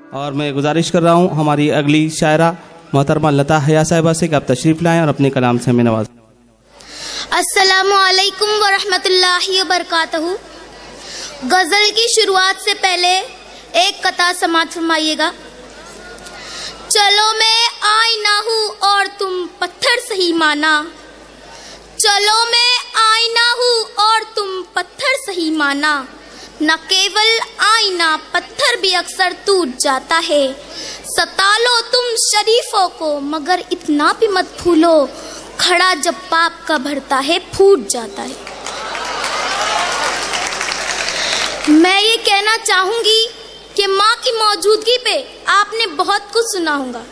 और मैं गुजारिश कर रहा हूँ हमारी अगली शायरा मोहतरमा लता हया साहिबा से कि आप तशरीफ़ लाएँ और अपने कलाम से हमें नवाज़ें। अस्सलामु अलैकुम व रहमतुल्लाहि व बरकातहू। गज़ल की शुरुआत से पहले एक कता समाअत फरमाइएगा। चलो मैं आईना हूँ और तुम पत्थर सही माना, चलो मैं आईना हूँ और तुम पत्थर सही माना, न केवल आईना पत्थर भी अक्सर टूट जाता है। सता लो तुम शरीफों को मगर इतना भी मत भूलो, खड़ा जब पाप का भरता है फूट जाता है। मैं ये कहना चाहूँगी कि माँ की मौजूदगी पे आपने बहुत कुछ सुना होगा,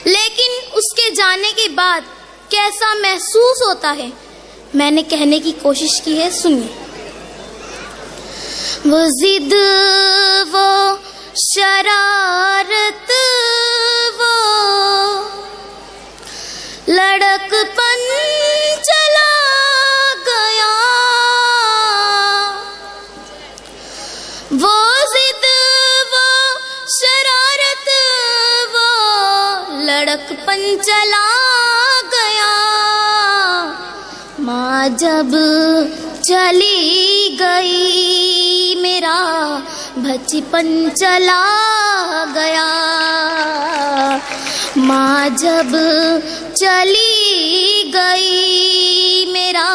लेकिन उसके जाने के बाद कैसा महसूस होता है मैंने कहने की कोशिश की है, सुनिए। वो जिद, वो शरारत, वो लड़कपन चला गया, वो जिद, वो शरारत, वो लड़कपन चला गया। माँ जब चली गई मेरा बचपन चला गया, माँ जब चली गई मेरा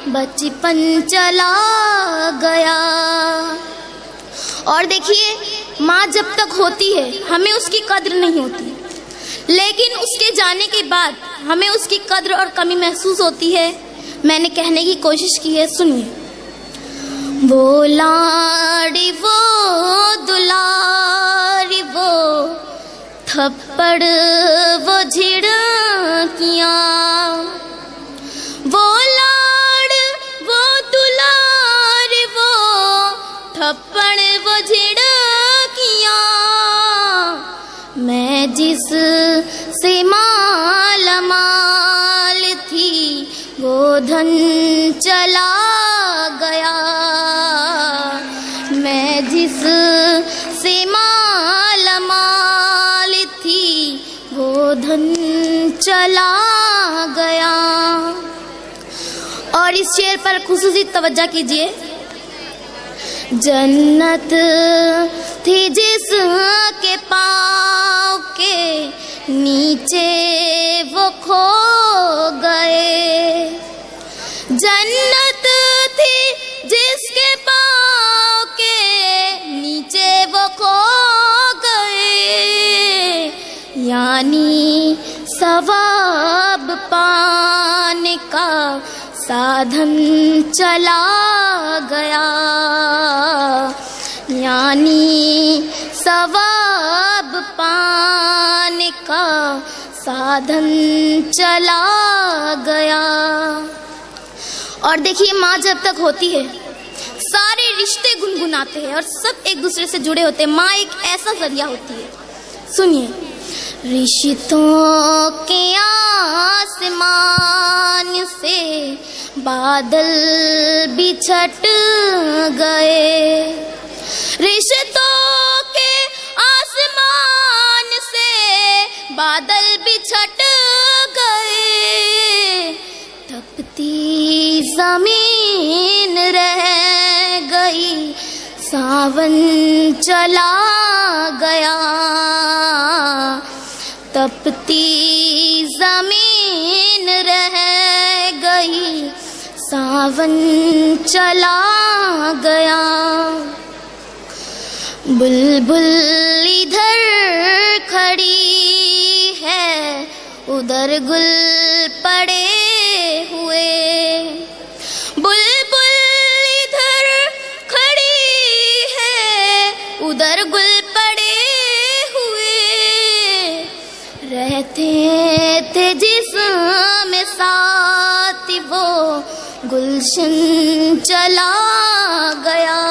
बचपन चला गया। और देखिए, माँ जब तक होती है हमें उसकी कद्र नहीं होती, लेकिन उसके जाने के बाद हमें उसकी कद्र और कमी महसूस होती है। मैंने कहने की कोशिश की है, सुनिए। वो लाड़ी, वो दुलारी, वो थप्पड़, वो झिड़कियाँ, वो लाड़, वो दुलार, वो थप्पड़, वो झिड़कियाँ, मैं जिस से माला माल थी वो धन चला गया, मैं जिस से माला माल थी वो धन चला गया। और इस शेर पर खुसूसी तवज्जो कीजिए। जन्नत थी जिसके पाँव के नीचे वो खो गए, जन्नत थी जिसके पाँव के नीचे वो खो गए, यानी सवाब पाने का साधन चला गया, यानी सवाब पाने का साधन चला गया। और देखिए, माँ जब तक होती है सारे रिश्ते गुनगुनाते हैं और सब एक दूसरे से जुड़े होते हैं। माँ एक ऐसा जरिया होती है, सुनिए। रिश्तों के आसमान से बादल बिछट गए, रिश्तों के आसमान से बादल बिछट गए, तपती जमीन रह गई, सावन चला गया, तपती जमीन रह गई, सावन चला गया। बुलबुल इधर खड़ी है, उधर गुल पड़े हुए, बुलबुल इधर खड़ी है, उधर गुल पड़े हुए, रहते थे जिसमें साथ वो गुलशन चला गया,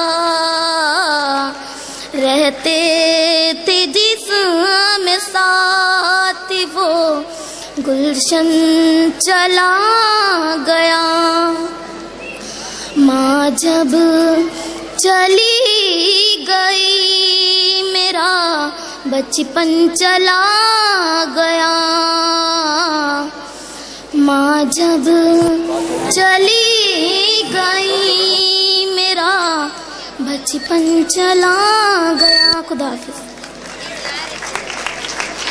रहते थे जिसमें साथ वो गुलशन चला गया। माँ जब चली गई मेरा बचपन चला गया, माँ जब चली गई मेरा बचपन चला गया। खुदा हाफिज़।